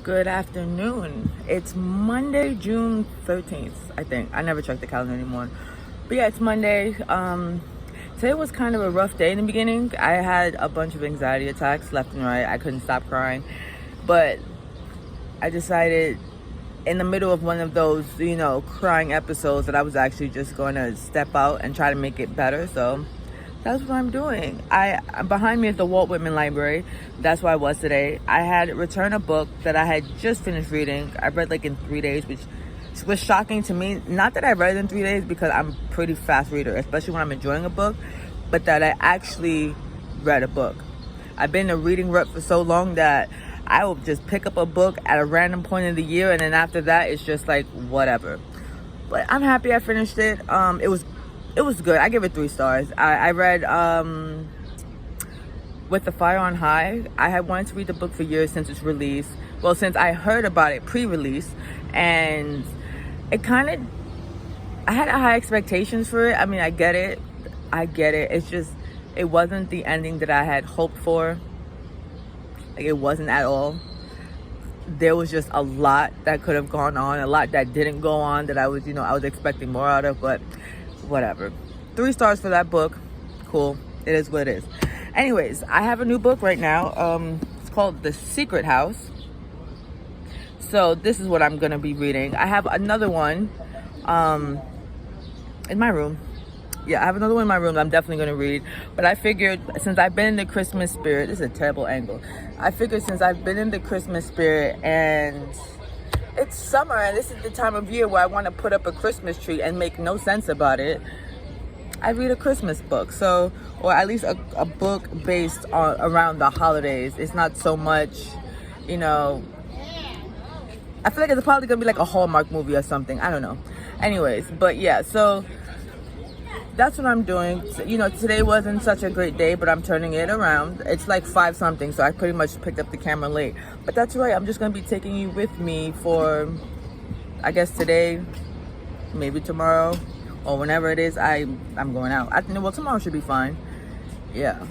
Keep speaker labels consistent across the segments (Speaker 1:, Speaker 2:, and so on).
Speaker 1: Good afternoon. It's Monday, June 13th, I think. I never check the calendar anymore. But yeah, it's Monday. Today was kind of a rough day in the beginning. I had a bunch of anxiety attacks left and right. I couldn't stop crying. But I decided in the middle of one of those, crying episodes that I was actually just going to step out and try to make it better. So that's what I'm doing. Behind me is the Walt Whitman Library. That's where I was today. I had returned a book that I had just finished reading. I read like in 3 days, which was shocking to me. Not that I read it in 3 days, because I'm a pretty fast reader, especially when I'm enjoying a book, but that I actually read a book. I've been in a reading rut for so long that I will just pick up a book at a random point of the year, and then after that, it's just like whatever. But I'm happy I finished it. It was good. I give it 3 stars. I read With the Fire on High. I had wanted to read the book for years since its release. Well, since I heard about it pre-release, and it kind of, I had high expectations for it. I mean, I get it. It's just, it wasn't the ending that I had hoped for. Like, it wasn't at all. There was just a lot that could have gone on, a lot that didn't go on that I was expecting more out of, but whatever. 3 stars for that book. Cool. It is what it is. Anyways, I have a new book right now. It's called The Secret House. So this is what I'm going to be reading. I have another one in my room. Yeah, I have another one in my room that I'm definitely going to read. But I figured, since I've been in the Christmas spirit, this is a terrible angle. I figured since I've been in the Christmas spirit, and it's summer, and this is the time of year where I want to put up a Christmas tree and make no sense about it, I read a Christmas book. So, or at least a book based on around the holidays. It's not so much, I feel like it's probably going to be like a Hallmark movie or something. I don't know. Anyways, but yeah, so that's what I'm doing. Today wasn't such a great day, but I'm turning it around. It's like 5 something, so I pretty much picked up the camera late. But that's right. I'm just going to be taking you with me for, I guess, today, maybe tomorrow, or whenever it is I'm going out. Well, tomorrow should be fine. Yeah.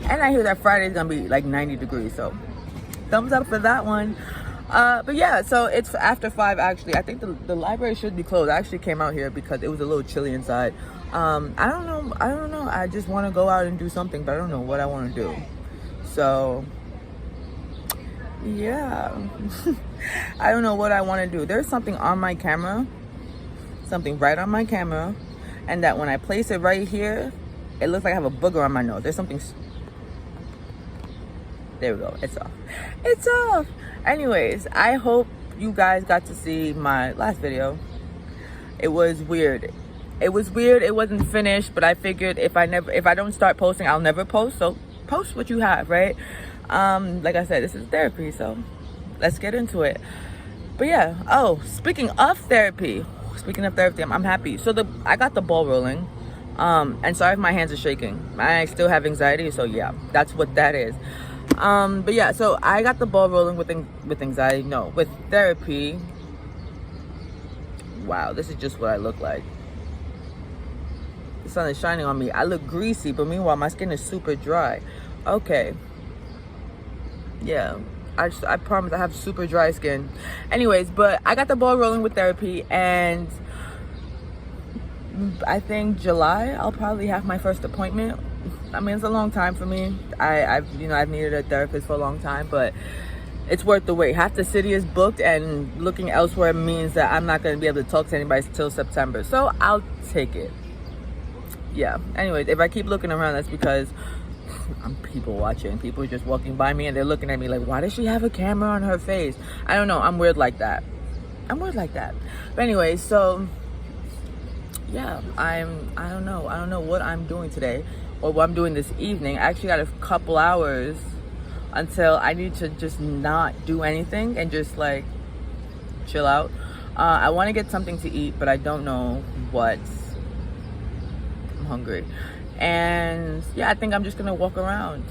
Speaker 1: And I hear that Friday is going to be like 90 degrees, so thumbs up for that one. But yeah, so it's after 5 actually. I think the library should be closed. I actually came out here because it was a little chilly inside. I don't know. I just want to go out and do something, but I don't know what I want to do. So yeah, I don't know what I want to do. There's something on my camera, something right on my camera, and that when I place it right here, it looks like I have a booger on my nose. There's something. There we go. It's off. It's off. Anyways, I hope you guys got to see my last video. It was weird. It wasn't finished, but I figured if I don't start posting, I'll never post. So post what you have, right? Like I said, this is therapy, so let's get into it. But yeah. Oh, speaking of therapy, I'm happy. So I got the ball rolling. And sorry if my hands are shaking. I still have anxiety, so yeah, that's what that is. But yeah, so I got the ball rolling with anxiety. No, with therapy. Wow, this is just what I look like. The sun is shining on me. I look greasy, but meanwhile my skin is super dry. Okay. Yeah, I promise I have super dry skin. Anyways, but I got the ball rolling with therapy, and I think July I'll probably have my first appointment. I mean, it's a long time for me. I've needed a therapist for a long time, but it's worth the wait. Half the city is booked, and looking elsewhere means that I'm not going to be able to talk to anybody till September. So I'll take it. Yeah. Anyways, if I keep looking around, that's because I'm people watching. People are just walking by me and they're looking at me like, why does she have a camera on her face? I don't know. I'm weird like that. But anyway, so yeah, I don't know what I'm doing today or what I'm doing this evening. I actually got a couple hours until I need to just not do anything and just like chill out. I want to get something to eat, but I don't know what. I'm hungry. And yeah, I think I'm just gonna walk around.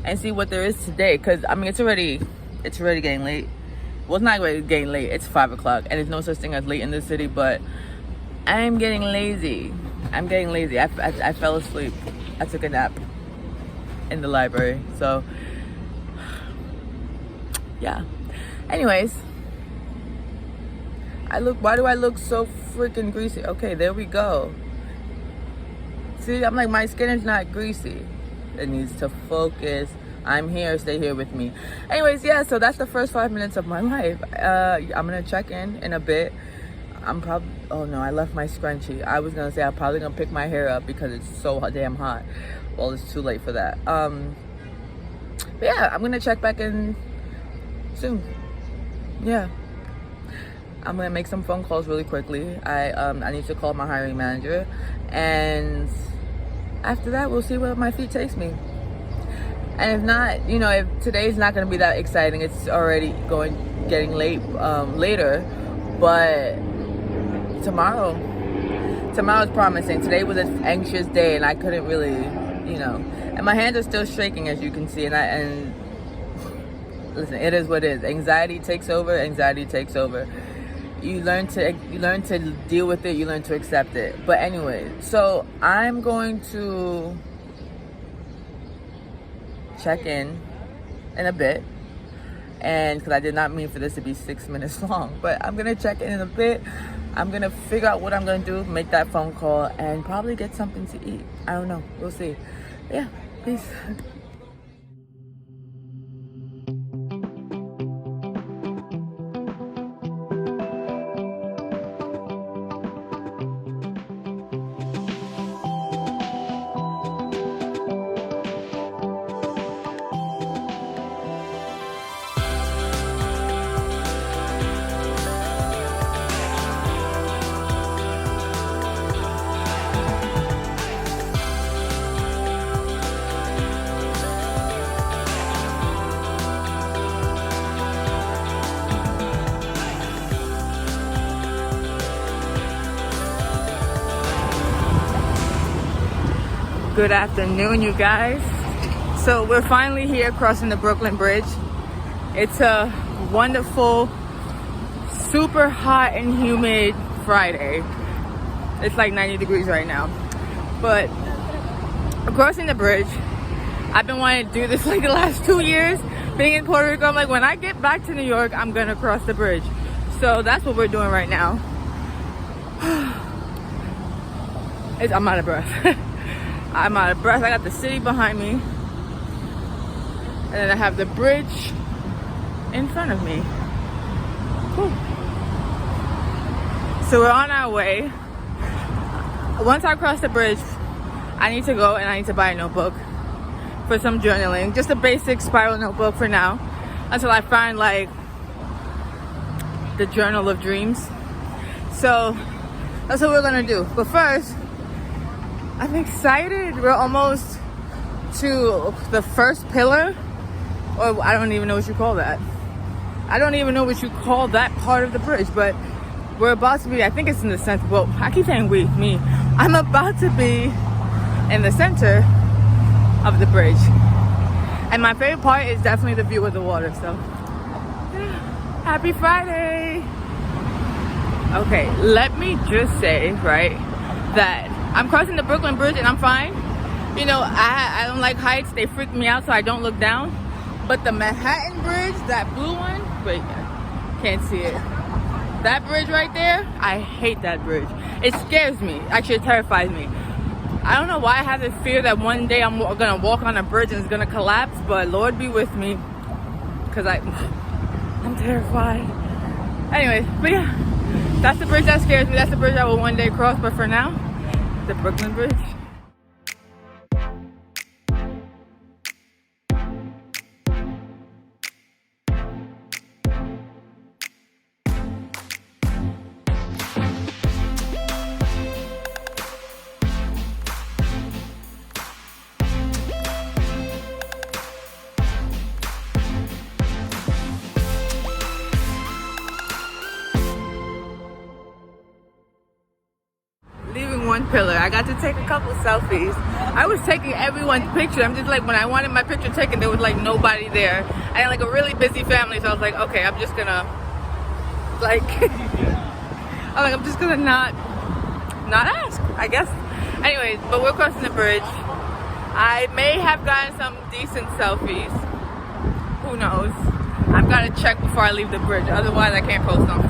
Speaker 1: And see what there is today, because I mean it's already getting late. Well, it's not really getting late. It's 5 o'clock, and there's no such thing as late in this city, but I'm getting lazy. I fell asleep. I took a nap in the library, so yeah. Anyways, why do I look so freaking greasy? Okay, there we go. See, I'm like, my skin is not greasy. It needs to focus. I'm here, stay here with me. Anyways, yeah, so that's the first 5 minutes of my life. I'm gonna check in a bit. I'm probably, oh no, I left my scrunchie. I was gonna say I'm probably gonna pick my hair up because it's so damn hot. Well, it's too late for that. But yeah, I'm gonna check back in soon. Yeah. I'm gonna make some phone calls really quickly. I need to call my hiring manager, and after that we'll see where my feet takes me. And if not, you know, if today's not gonna be that exciting, it's already getting late later, but tomorrow's promising. Today was an anxious day and I couldn't really, you know, and my hands are still shaking, as you can see, and listen, it is what it is. Anxiety takes over. You learn to deal with it, you learn to accept it. But anyway, so I'm going to check in a bit, and because I did not mean for this to be 6 minutes long, but I'm gonna check in a bit. I'm gonna figure out what I'm gonna do, make that phone call, and probably get something to eat. I don't know, we'll see. Yeah, peace. Good afternoon, you guys. So we're finally here crossing the Brooklyn Bridge. It's a wonderful, super hot and humid Friday. It's like 90 degrees right now. But we're crossing the bridge. I've been wanting to do this like the last 2 years. Being in Puerto Rico, I'm like, when I get back to New York, I'm gonna cross the bridge. So that's what we're doing right now. I'm out of breath. I'm out of breath. I got the city behind me, and then I have the bridge in front of me. Whew. So we're on our way. Once I cross the bridge, I need to go and I need to buy a notebook for some journaling. Just a basic spiral notebook for now, until I find like the journal of dreams. So that's what we're gonna do. But first, I'm excited. We're almost to the first pillar, or I don't even know what you call that. I don't even know what you call that part of the bridge, but we're about to be, I think it's in the center. Well, I keep saying me. I'm about to be in the center of the bridge. And my favorite part is definitely the view of the water, so. Happy Friday. Okay, let me just say, right, that I'm crossing the Brooklyn Bridge and I'm fine. You know, I don't like heights. They freak me out, so I don't look down. But the Manhattan Bridge, that blue one, wait, can't see it. That bridge right there, I hate that bridge. It scares me. Actually, it terrifies me. I don't know why I have this fear that one day I'm gonna walk on a bridge and it's gonna collapse, but Lord be with me, because I'm terrified. Anyway, but yeah, that's the bridge that scares me. That's the bridge I will one day cross, but for now, the Brooklyn Bridge. One pillar. I got to take a couple selfies. I was taking everyone's picture. I'm just like, when I wanted my picture taken, there was like nobody there. I had like a really busy family, so I was like, okay, I'm just gonna like I'm just gonna not ask, I guess. Anyways, but we're crossing the bridge. I may have gotten some decent selfies, Who knows? I've got to check before I leave the bridge. Otherwise, I can't post them.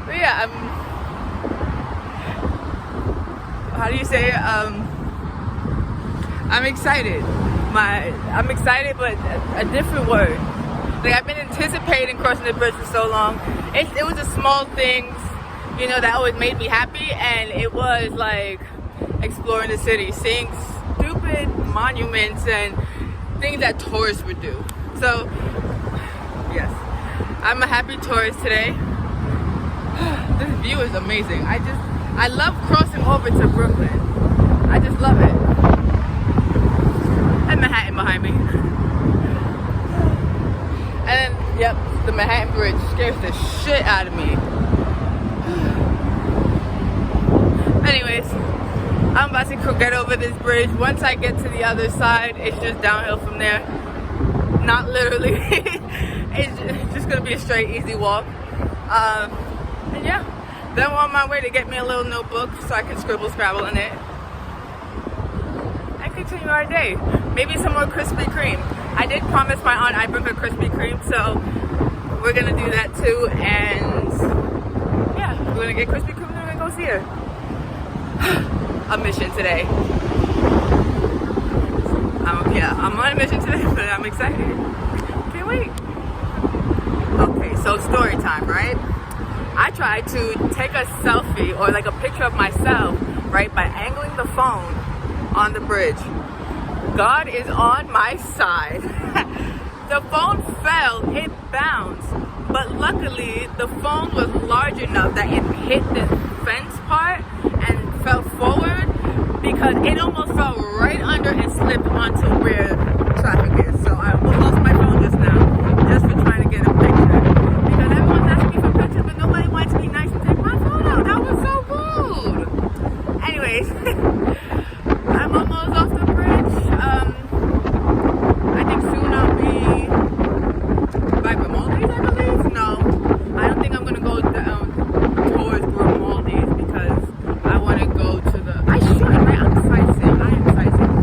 Speaker 1: But yeah, how do you say it? I'm excited. I'm excited, but a different word. Like, I've been anticipating crossing the bridge for so long. It was the small things, you know, that always made me happy, and it was like exploring the city, seeing stupid monuments and things that tourists would do. So, yes, I'm a happy tourist today. This view is amazing. I love crossing over to Brooklyn. I just love it. And Manhattan behind me. And then, yep, the Manhattan Bridge scares the shit out of me. Anyways, I'm about to get over this bridge. Once I get to the other side, it's just downhill from there. Not literally. It's just gonna be a straight, easy walk. And yeah, then I'm on my way to get me a little notebook so I can scribble, scrabble in it. And continue our day. Maybe some more Krispy Kreme. I did promise my aunt I'd bring her Krispy Kreme, so we're gonna do that too. And yeah, we're gonna get Krispy Kreme and we're gonna go see her. A mission today. I'm on a mission today, but I'm excited. Can't wait. Okay, so story time, right? I tried to take a selfie or like a picture of myself, right, by angling the phone on the bridge. God is on my side. The phone fell, it bounced, but luckily the phone was large enough that it hit the fence part and fell forward, because it almost fell right under and slipped onto where traffic is. So I almost lost my phone just now, just for trying to get a picture. Because everyone's asking me for pictures, but nobody wants to be nice and take my photo. That was so rude. Anyways, I'm almost off the bridge. I think soon I'll be by Grimaldi's, I believe. No, I don't think I'm gonna go down towards Grimaldi's because I want to go to the. I should, right? I'm sightseeing. I am sightseeing.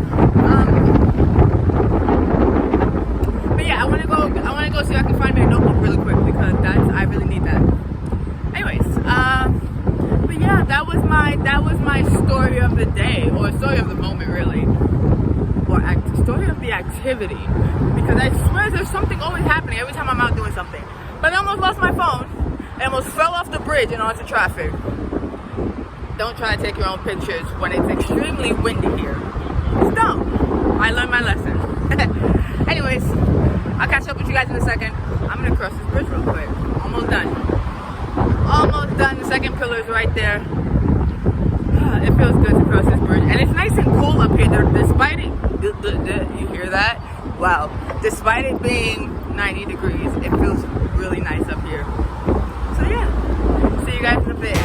Speaker 1: But yeah, I want to go. I want to go see if I can find me a notebook really quick because I really need that. Anyways, but yeah, that was my story of the day, or story of the moment, really. Story of the activity, because I swear there's something always happening every time I'm out doing something. But I almost lost my phone. I almost fell off the bridge and onto traffic. Don't try to take your own pictures when it's extremely windy here. Just don't. I learned my lesson. Anyways, I'll catch up with you guys in a second. I'm gonna cross this bridge real quick. Almost done. Almost done. The second pillar is right there. It feels good to cross this bridge, and it's nice and cool up here. Despite it, you hear that? Wow! Despite it being 90 degrees, it feels really nice up here. So yeah, see you guys in a bit.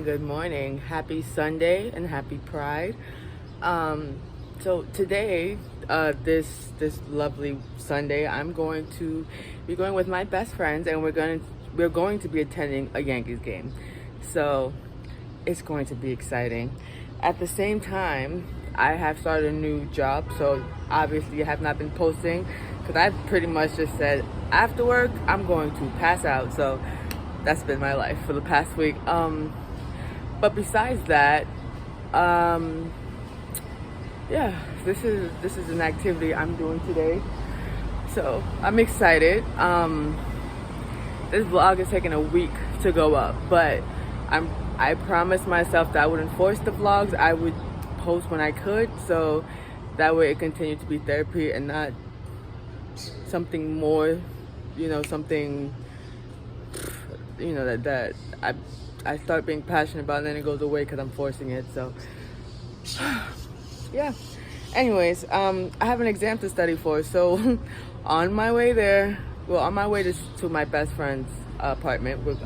Speaker 1: Good morning. Happy Sunday and happy Pride. So today, this lovely Sunday, I'm going to be going with my best friends, and we're going to be attending a Yankees game. So it's going to be exciting. At the same time, I have started a new job, so obviously I have not been posting because I've pretty much just said after work I'm going to pass out. So that's been my life for the past week. But besides that, yeah, this is an activity I'm doing today, so I'm excited. This vlog is taking a week to go up, but I promised myself that I wouldn't force the vlogs. I would post when I could, so that way it continued to be therapy and not something more, something, that I start being passionate about and then it goes away because I'm forcing it. So yeah, anyways, I have an exam to study for, so on my way there, on my way to my best friend's apartment, we're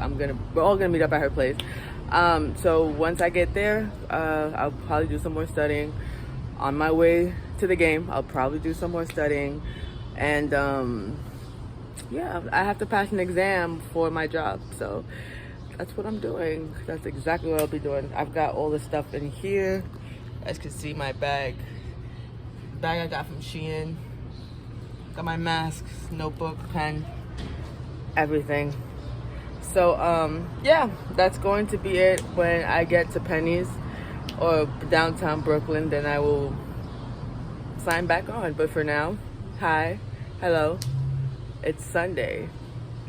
Speaker 1: all gonna meet up at her place. So once I get there, I'll probably do some more studying. On my way to the game, I'll probably do some more studying, and yeah, I have to pass an exam for my job. So that's what I'm doing. That's exactly what I'll be doing. I've got all the stuff in here. You guys can see my bag. Bag I got from Shein. Got my masks, notebook, pen, everything. So yeah, that's going to be it. When I get to Penny's or downtown Brooklyn, then I will sign back on. But for now, hi, hello. It's Sunday.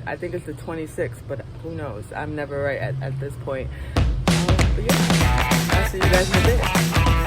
Speaker 1: I think it's the 26th, but who knows? I'm never right at this point. But yeah, I'll see you guys in a bit.